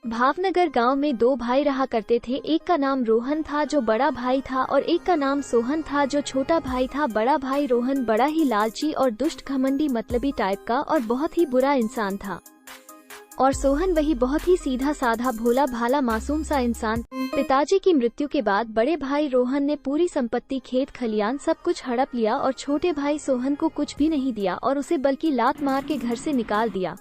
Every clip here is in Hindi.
भावनगर गांव में दो भाई रहा करते थे। एक का नाम रोहन था जो बड़ा भाई था और एक का नाम सोहन था जो छोटा भाई था। बड़ा भाई रोहन बड़ा ही लालची और दुष्ट, घमंडी, मतलबी टाइप का और बहुत ही बुरा इंसान था, और सोहन वही बहुत ही सीधा साधा, भोला भाला, मासूम सा इंसान। पिताजी की मृत्यु के बाद बड़े भाई रोहन ने पूरी संपत्ति, खेत खलियान सब कुछ हड़प लिया और छोटे भाई सोहन को कुछ भी नहीं दिया और उसे बल्कि लात मार के घर से निकाल दिया।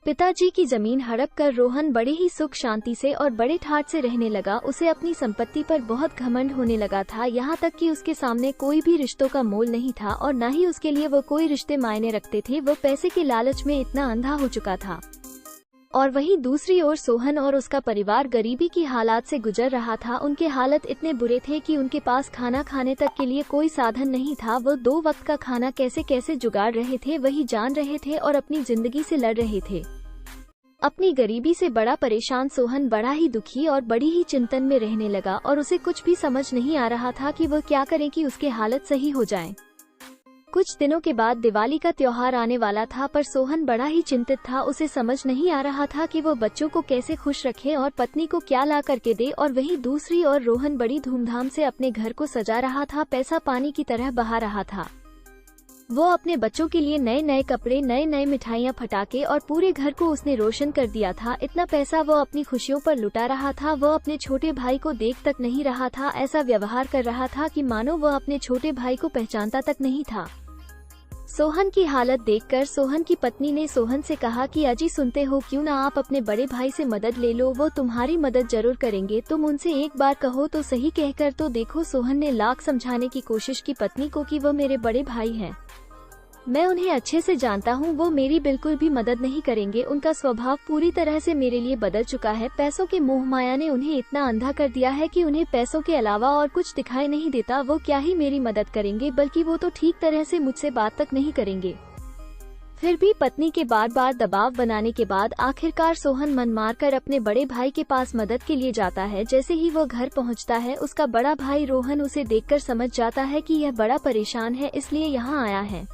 पिताजी की जमीन हड़प कर रोहन बड़े ही सुख शांति से और बड़े ठाट से रहने लगा। उसे अपनी संपत्ति पर बहुत घमंड होने लगा था, यहाँ तक कि उसके सामने कोई भी रिश्तों का मोल नहीं था और न ही उसके लिए वो कोई रिश्ते मायने रखते थे। वो पैसे के लालच में इतना अंधा हो चुका था। और वहीं दूसरी ओर सोहन और उसका परिवार गरीबी की हालात से गुजर रहा था। उनके हालत इतने बुरे थे कि उनके पास खाना खाने तक के लिए कोई साधन नहीं था। वो 2 वक्त का खाना कैसे कैसे जुगाड़ रहे थे वही जान रहे थे और अपनी जिंदगी से लड़ रहे थे। अपनी गरीबी से बड़ा परेशान सोहन बड़ा ही दुखी और बड़ी ही चिंतन में रहने लगा और उसे कुछ भी समझ नहीं आ रहा था कि वह क्या करे कि उसके हालत सही हो जाए। कुछ दिनों के बाद दिवाली का त्योहार आने वाला था, पर सोहन बड़ा ही चिंतित था। उसे समझ नहीं आ रहा था कि वो बच्चों को कैसे खुश रखे और पत्नी को क्या ला करके दे। और वहीं दूसरी ओर रोहन बड़ी धूमधाम से अपने घर को सजा रहा था, पैसा पानी की तरह बहा रहा था। वो अपने बच्चों के लिए नए नए कपड़े, नए नए मिठाइयाँ, फटाके और पूरे घर को उसने रोशन कर दिया था। इतना पैसा वो अपनी खुशियों पर लुटा रहा था। वो अपने छोटे भाई को देख तक नहीं रहा था, ऐसा व्यवहार कर रहा था कि मानो वो अपने छोटे भाई को पहचानता तक नहीं था। सोहन की हालत देखकर सोहन की पत्नी ने सोहन से कहा कि अजी सुनते हो, क्यों ना आप अपने बड़े भाई से मदद ले लो, वो तुम्हारी मदद जरूर करेंगे। तुम उनसे एक बार कहो तो सही, कहकर तो देखो। सोहन ने लाख समझाने की कोशिश की पत्नी को कि वो मेरे बड़े भाई हैं, मैं उन्हें अच्छे से जानता हूँ, वो मेरी बिल्कुल भी मदद नहीं करेंगे। उनका स्वभाव पूरी तरह से मेरे लिए बदल चुका है। पैसों के मोह माया ने उन्हें इतना अंधा कर दिया है कि उन्हें पैसों के अलावा और कुछ दिखाई नहीं देता। वो क्या ही मेरी मदद करेंगे, बल्कि वो तो ठीक तरह से मुझसे बात तक नहीं करेंगे। फिर भी पत्नी के बार बार दबाव बनाने के बाद आखिरकार सोहन मन मार कर अपने बड़े भाई के पास मदद के लिए जाता है। जैसे ही वो घर पहुंचता है, उसका बड़ा भाई रोहन उसे देखकर समझ जाता है कि यह बड़ा परेशान है, इसलिए यहाँ आया है,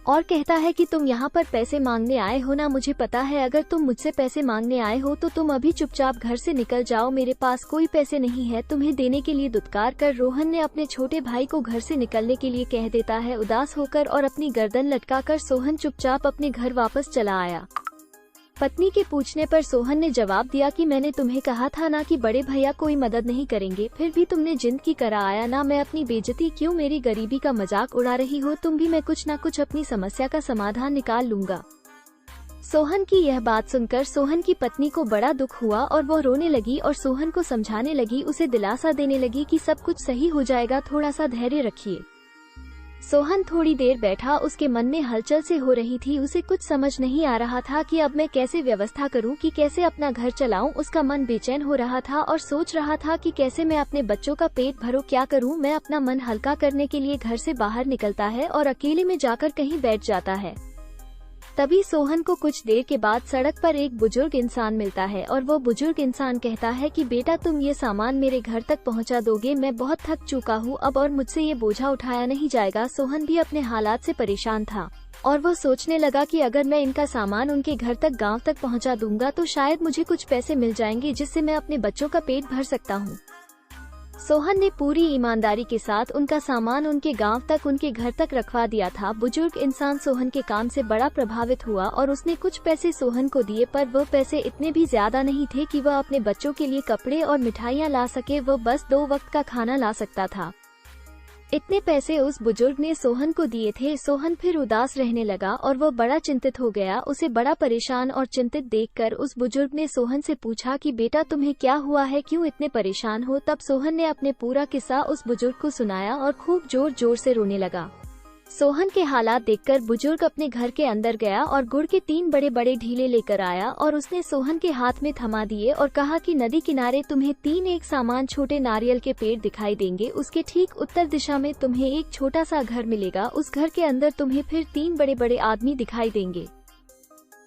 और कहता है कि तुम यहाँ पर पैसे मांगने आए हो ना। मुझे पता है, अगर तुम मुझसे पैसे मांगने आए हो तो तुम अभी चुपचाप घर से निकल जाओ, मेरे पास कोई पैसे नहीं है तुम्हें देने के लिए। दुत्कार कर रोहन ने अपने छोटे भाई को घर से निकलने के लिए कह देता है। उदास होकर और अपनी गर्दन लटकाकर सोहन चुपचाप अपने घर वापस चला आया। पत्नी के पूछने पर सोहन ने जवाब दिया कि मैंने तुम्हें कहा था ना कि बड़े भैया कोई मदद नहीं करेंगे, फिर भी तुमने जिद की करा आया ना। मैं अपनी बेइज्जती क्यों, मेरी गरीबी का मजाक उड़ा रही हो तुम भी। मैं कुछ ना कुछ अपनी समस्या का समाधान निकाल लूंगा। सोहन की यह बात सुनकर सोहन की पत्नी को बड़ा दुख हुआ और वो रोने लगी और सोहन को समझाने लगी, उसे दिलासा देने लगी कि सब कुछ सही हो जाएगा, थोड़ा सा धैर्य रखिए। सोहन थोड़ी देर बैठा, उसके मन में हलचल से हो रही थी। उसे कुछ समझ नहीं आ रहा था कि अब मैं कैसे व्यवस्था करूं, कि कैसे अपना घर चलाऊं। उसका मन बेचैन हो रहा था और सोच रहा था कि कैसे मैं अपने बच्चों का पेट भरूं, क्या करूं मैं। अपना मन हल्का करने के लिए घर से बाहर निकलता है और अकेले में जाकर कहीं बैठ जाता है। तभी सोहन को कुछ देर के बाद सड़क पर एक बुजुर्ग इंसान मिलता है और वो बुजुर्ग इंसान कहता है कि बेटा तुम ये सामान मेरे घर तक पहुंचा दोगे, मैं बहुत थक चुका हूँ अब और मुझसे ये बोझा उठाया नहीं जाएगा। सोहन भी अपने हालात से परेशान था और वो सोचने लगा कि अगर मैं इनका सामान उनके घर तक, गांव तक पहुंचा दूंगा तो शायद मुझे कुछ पैसे मिल जाएंगे, जिससे मैं अपने बच्चों का पेट भर सकता हूँ। सोहन ने पूरी ईमानदारी के साथ उनका सामान उनके गांव तक, उनके घर तक रखवा दिया था। बुजुर्ग इंसान सोहन के काम से बड़ा प्रभावित हुआ और उसने कुछ पैसे सोहन को दिए, पर वो पैसे इतने भी ज्यादा नहीं थे कि वह अपने बच्चों के लिए कपड़े और मिठाइयाँ ला सके। वो बस 2 वक्त का खाना ला सकता था। इतने पैसे उस बुजुर्ग ने सोहन को दिए थे। सोहन फिर उदास रहने लगा और वो बड़ा चिंतित हो गया। उसे बड़ा परेशान और चिंतित देखकर उस बुजुर्ग ने सोहन से पूछा कि बेटा तुम्हें क्या हुआ है, क्यों इतने परेशान हो। तब सोहन ने अपने पूरा किस्सा उस बुजुर्ग को सुनाया और खूब जोर जोर से रोने लगा। सोहन के हालात देखकर बुजुर्ग अपने घर के अंदर गया और गुड़ के 3 बड़े बड़े ढीले लेकर आया और उसने सोहन के हाथ में थमा दिए और कहा कि नदी किनारे तुम्हें 3 एक समान छोटे नारियल के पेड़ दिखाई देंगे। उसके ठीक उत्तर दिशा में तुम्हें एक छोटा सा घर मिलेगा। उस घर के अंदर तुम्हें फिर 3 बड़े बड़े आदमी दिखाई देंगे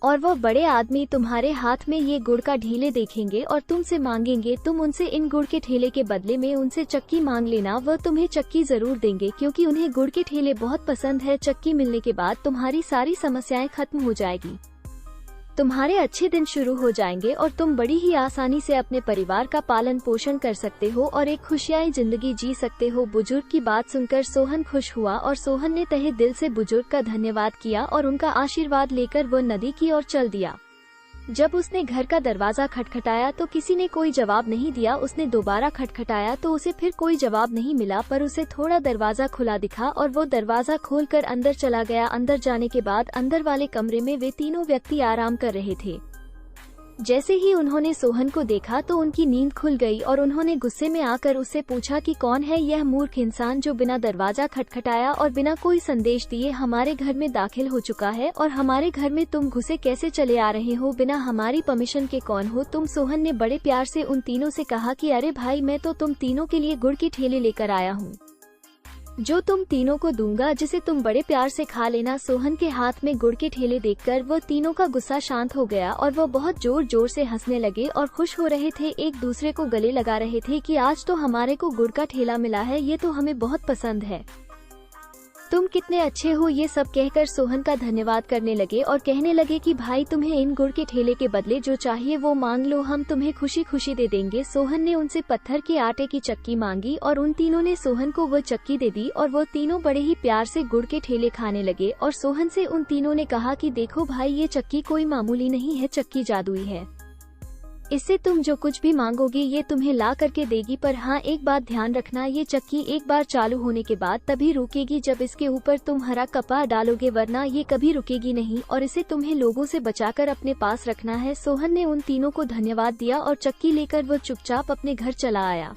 और वो बड़े आदमी तुम्हारे हाथ में ये गुड़ का ढीले देखेंगे और तुमसे मांगेंगे। तुम उनसे इन गुड़ के ठेले के बदले में उनसे चक्की मांग लेना, वह तुम्हें चक्की जरूर देंगे, क्योंकि उन्हें गुड़ के ठेले बहुत पसंद है। चक्की मिलने के बाद तुम्हारी सारी समस्याएं खत्म हो जाएगी। तुम्हारे अच्छे दिन शुरू हो जाएंगे और तुम बड़ी ही आसानी से अपने परिवार का पालन पोषण कर सकते हो और एक खुशहाल जिंदगी जी सकते हो। बुजुर्ग की बात सुनकर सोहन खुश हुआ और सोहन ने तहे दिल से बुजुर्ग का धन्यवाद किया और उनका आशीर्वाद लेकर वो नदी की ओर चल दिया। जब उसने घर का दरवाजा खटखटाया तो किसी ने कोई जवाब नहीं दिया। उसने दोबारा खटखटाया तो उसे फिर कोई जवाब नहीं मिला, पर उसे थोड़ा दरवाजा खुला दिखा और वो दरवाजा खोलकर अंदर चला गया। अंदर जाने के बाद अंदर वाले कमरे में वे तीनों व्यक्ति आराम कर रहे थे। जैसे ही उन्होंने सोहन को देखा तो उनकी नींद खुल गई और उन्होंने गुस्से में आकर उससे पूछा कि कौन है यह मूर्ख इंसान जो बिना दरवाजा खटखटाया और बिना कोई संदेश दिए हमारे घर में दाखिल हो चुका है, और हमारे घर में तुम घुसे कैसे चले आ रहे हो बिना हमारी परमिशन के? कौन हो तुम? सोहन ने बड़े प्यार से उन तीनों से कहा कि अरे भाई, मैं तो तुम तीनों के लिए गुड़ की ठेले लेकर आया हूँ जो तुम तीनों को दूंगा, जिसे तुम बड़े प्यार से खा लेना। सोहन के हाथ में गुड़ के ठेले देखकर वो तीनों का गुस्सा शांत हो गया और वो बहुत जोर जोर से हंसने लगे और खुश हो रहे थे, एक दूसरे को गले लगा रहे थे कि आज तो हमारे को गुड़ का ठेला मिला है, ये तो हमें बहुत पसंद है, तुम कितने अच्छे हो। ये सब कहकर सोहन का धन्यवाद करने लगे और कहने लगे कि भाई, तुम्हें इन गुड़ के ठेले के बदले जो चाहिए वो मांग लो, हम तुम्हें खुशी खुशी दे देंगे। सोहन ने उनसे पत्थर के आटे की चक्की मांगी और उन तीनों ने सोहन को वो चक्की दे दी और वो तीनों बड़े ही प्यार से गुड़ के ठेले खाने लगे। और सोहन से उन तीनों ने कहा कि देखो भाई, ये चक्की कोई मामूली नहीं है, चक्की जादुई है, इससे तुम जो कुछ भी मांगोगे ये तुम्हें ला करके देगी। पर हाँ, एक बात ध्यान रखना, ये चक्की एक बार चालू होने के बाद तभी रुकेगी जब इसके ऊपर तुम हरा कपड़ा डालोगे, वरना ये कभी रुकेगी नहीं, और इसे तुम्हें लोगों से बचाकर अपने पास रखना है। सोहन ने उन तीनों को धन्यवाद दिया और चक्की लेकर वो चुपचाप अपने घर चला आया।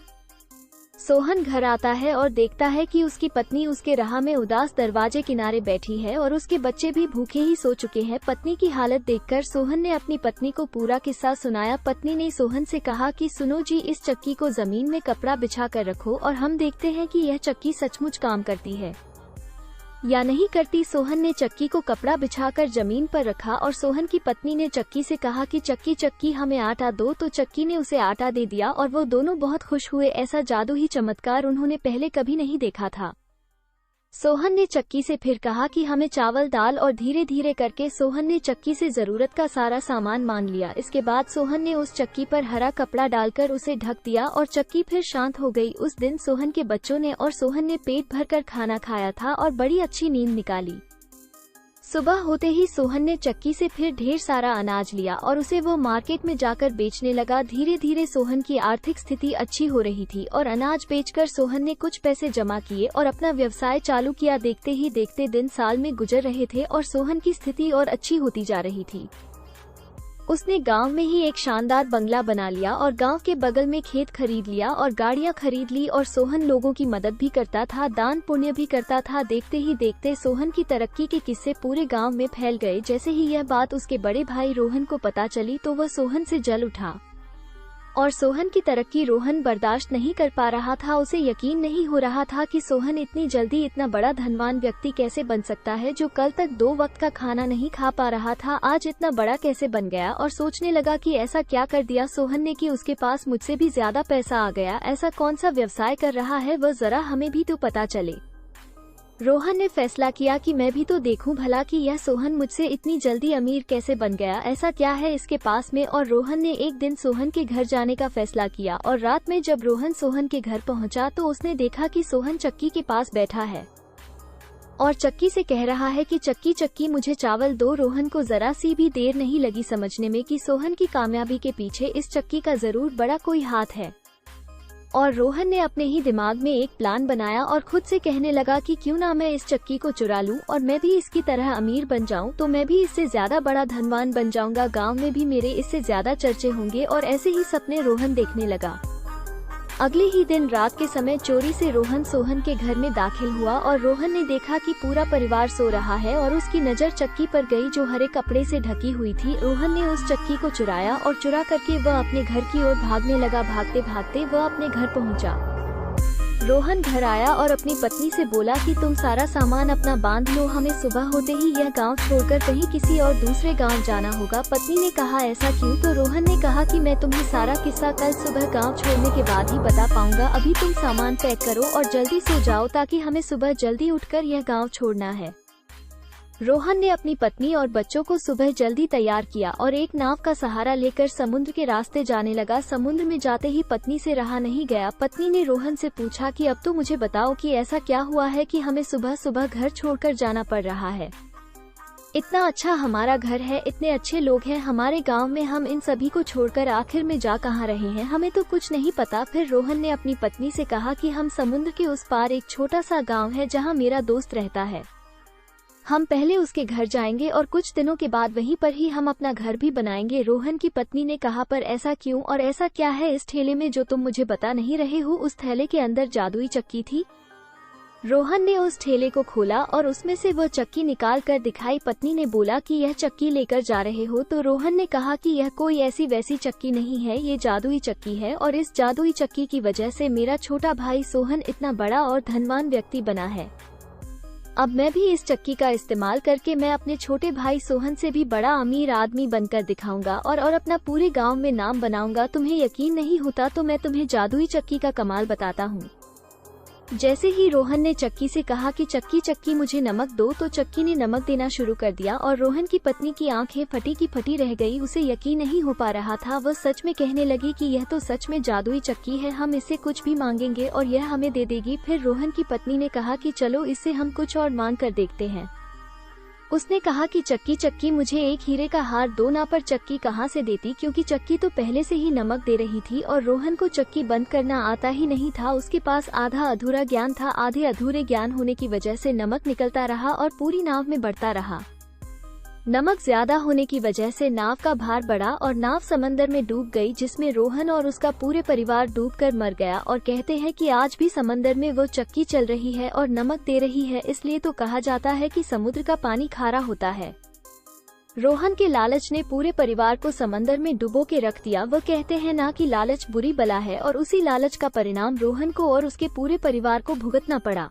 सोहन घर आता है और देखता है कि उसकी पत्नी उसके राह में उदास दरवाजे किनारे बैठी है और उसके बच्चे भी भूखे ही सो चुके हैं। पत्नी की हालत देखकर सोहन ने अपनी पत्नी को पूरा किस्सा सुनाया। पत्नी ने सोहन से कहा कि सुनो जी, इस चक्की को जमीन में कपड़ा बिछा कर रखो और हम देखते हैं कि यह चक्की सचमुच काम करती है या नहीं करती। सोहन ने चक्की को कपड़ा बिछाकर जमीन पर रखा और सोहन की पत्नी ने चक्की से कहा कि चक्की चक्की हमें आटा दो, तो चक्की ने उसे आटा दे दिया और वो दोनों बहुत खुश हुए। ऐसा जादू ही चमत्कार उन्होंने पहले कभी नहीं देखा था। सोहन ने चक्की से फिर कहा कि हमें चावल दाल, और धीरे धीरे करके सोहन ने चक्की से जरूरत का सारा सामान मांग लिया। इसके बाद सोहन ने उस चक्की पर हरा कपड़ा डालकर उसे ढक दिया और चक्की फिर शांत हो गई। उस दिन सोहन के बच्चों ने और सोहन ने पेट भरकर खाना खाया था और बड़ी अच्छी नींद निकाली। सुबह होते ही सोहन ने चक्की से फिर ढेर सारा अनाज लिया और उसे वो मार्केट में जाकर बेचने लगा। धीरे धीरे सोहन की आर्थिक स्थिति अच्छी हो रही थी और अनाज बेचकर सोहन ने कुछ पैसे जमा किए और अपना व्यवसाय चालू किया। देखते ही देखते दिन साल में गुजर रहे थे और सोहन की स्थिति और अच्छी होती जा रही थी। उसने गांव में ही एक शानदार बंगला बना लिया और गांव के बगल में खेत खरीद लिया और गाड़ियां खरीद ली, और सोहन लोगों की मदद भी करता था, दान पुण्य भी करता था। देखते ही देखते सोहन की तरक्की के किस्से पूरे गांव में फैल गए। जैसे ही यह बात उसके बड़े भाई रोहन को पता चली तो वह सोहन से जल उठा और सोहन की तरक्की रोहन बर्दाश्त नहीं कर पा रहा था। उसे यकीन नहीं हो रहा था कि सोहन इतनी जल्दी इतना बड़ा धनवान व्यक्ति कैसे बन सकता है, जो कल तक 2 वक्त का खाना नहीं खा पा रहा था, आज इतना बड़ा कैसे बन गया। और सोचने लगा कि ऐसा क्या कर दिया सोहन ने कि उसके पास मुझसे भी ज्यादा पैसा आ गया। ऐसा कौन सा व्यवसाय कर रहा है वह, जरा हमें भी तो पता चले। रोहन ने फैसला किया कि मैं भी तो देखूं भला कि यह सोहन मुझसे इतनी जल्दी अमीर कैसे बन गया, ऐसा क्या है इसके पास में। और रोहन ने एक दिन सोहन के घर जाने का फैसला किया और रात में जब रोहन सोहन के घर पहुंचा तो उसने देखा कि सोहन चक्की के पास बैठा है और चक्की से कह रहा है कि चक्की चक्की मुझे चावल दो। रोहन को जरा सी भी देर नहीं लगी समझने में कि सोहन की कामयाबी के पीछे इस चक्की का जरूर बड़ा कोई हाथ है, और रोहन ने अपने ही दिमाग में एक प्लान बनाया और खुद से कहने लगा कि क्यों ना मैं इस चक्की को चुरा लूं और मैं भी इसकी तरह अमीर बन जाऊं, तो मैं भी इससे ज्यादा बड़ा धनवान बन जाऊंगा, गांव में भी मेरे इससे ज्यादा चर्चे होंगे। और ऐसे ही सपने रोहन देखने लगा। अगले ही दिन रात के समय चोरी से रोहन सोहन के घर में दाखिल हुआ और रोहन ने देखा कि पूरा परिवार सो रहा है और उसकी नज़र चक्की पर गई जो हरे कपड़े से ढकी हुई थी। रोहन ने उस चक्की को चुराया और चुरा करके वह अपने घर की ओर भागने लगा। भागते भागते वह अपने घर पहुंचा। रोहन घर आया और अपनी पत्नी से बोला कि तुम सारा सामान अपना बांध लो, हमें सुबह होते ही यह गांव छोड़कर कहीं किसी और दूसरे गांव जाना होगा। पत्नी ने कहा ऐसा क्यों? तो रोहन ने कहा कि मैं तुम्हें सारा किस्सा कल सुबह गांव छोड़ने के बाद ही बता पाऊंगा, अभी तुम सामान पैक करो और जल्दी सो जाओ ताकि हमें सुबह जल्दी उठकर यह गाँव छोड़ना है। रोहन ने अपनी पत्नी और बच्चों को सुबह जल्दी तैयार किया और एक नाव का सहारा लेकर समुद्र के रास्ते जाने लगा। समुद्र में जाते ही पत्नी से रहा नहीं गया। पत्नी ने रोहन से पूछा कि अब तो मुझे बताओ कि ऐसा क्या हुआ है कि हमें सुबह सुबह घर छोड़कर जाना पड़ रहा है। इतना अच्छा हमारा घर है, इतने अच्छे लोग हैं हमारे गांव में, हम इन सभी को छोड़कर आखिर में जा कहाँ रहे हैं, हमें तो कुछ नहीं पता। फिर रोहन ने अपनी पत्नी से कहा कि हम समुद्र के उस पार एक छोटा सा गांव है जहां मेरा दोस्त रहता है, हम पहले उसके घर जाएंगे और कुछ दिनों के बाद वहीं पर ही हम अपना घर भी बनाएंगे। रोहन की पत्नी ने कहा, पर ऐसा क्यों और ऐसा क्या है इस ठेले में जो तुम मुझे बता नहीं रहे हो? उस थैले के अंदर जादुई चक्की थी। रोहन ने उस ठेले को खोला और उसमें से वो चक्की निकाल कर दिखाई। पत्नी ने बोला कि यह चक्की लेकर जा रहे हो? तो रोहन ने कहा कि यह कोई ऐसी वैसी चक्की नहीं है, ये जादुई चक्की है और इस जादुई चक्की की वजह से मेरा छोटा भाई सोहन इतना बड़ा और धनवान व्यक्ति बना है। अब मैं भी इस चक्की का इस्तेमाल करके मैं अपने छोटे भाई सोहन से भी बड़ा अमीर आदमी बनकर दिखाऊंगा और अपना पूरे गांव में नाम बनाऊंगा। तुम्हें यकीन नहीं होता तो मैं तुम्हें जादुई चक्की का कमाल बताता हूँ। जैसे ही रोहन ने चक्की से कहा कि चक्की चक्की मुझे नमक दो, तो चक्की ने नमक देना शुरू कर दिया और रोहन की पत्नी की आंखें फटी की फटी रह गई। उसे यकीन नहीं हो पा रहा था। वह सच में कहने लगी कि यह तो सच में जादुई चक्की है, हम इससे कुछ भी मांगेंगे और यह हमें दे देगी। फिर रोहन की पत्नी ने कहा कि चलो इससे हम कुछ और मांग कर देखते हैं। उसने कहा कि चक्की चक्की मुझे एक हीरे का हार दो ना, पर चक्की कहाँ से देती क्योंकि चक्की तो पहले से ही नमक दे रही थी और रोहन को चक्की बंद करना आता ही नहीं था। उसके पास आधा अधूरा ज्ञान था। आधे अधूरे ज्ञान होने की वजह से नमक निकलता रहा और पूरी नाव में बढ़ता रहा। नमक ज्यादा होने की वजह से नाव का भार बढ़ा और नाव समंदर में डूब गई, जिसमें रोहन और उसका पूरे परिवार डूबकर मर गया। और कहते हैं कि आज भी समंदर में वो चक्की चल रही है और नमक दे रही है, इसलिए तो कहा जाता है कि समुद्र का पानी खारा होता है। रोहन के लालच ने पूरे परिवार को समंदर में डुबो के रख दिया। वो कहते हैं ना कि लालच बुरी बला है और उसी लालच का परिणाम रोहन को और उसके पूरे परिवार को भुगतना पड़ा।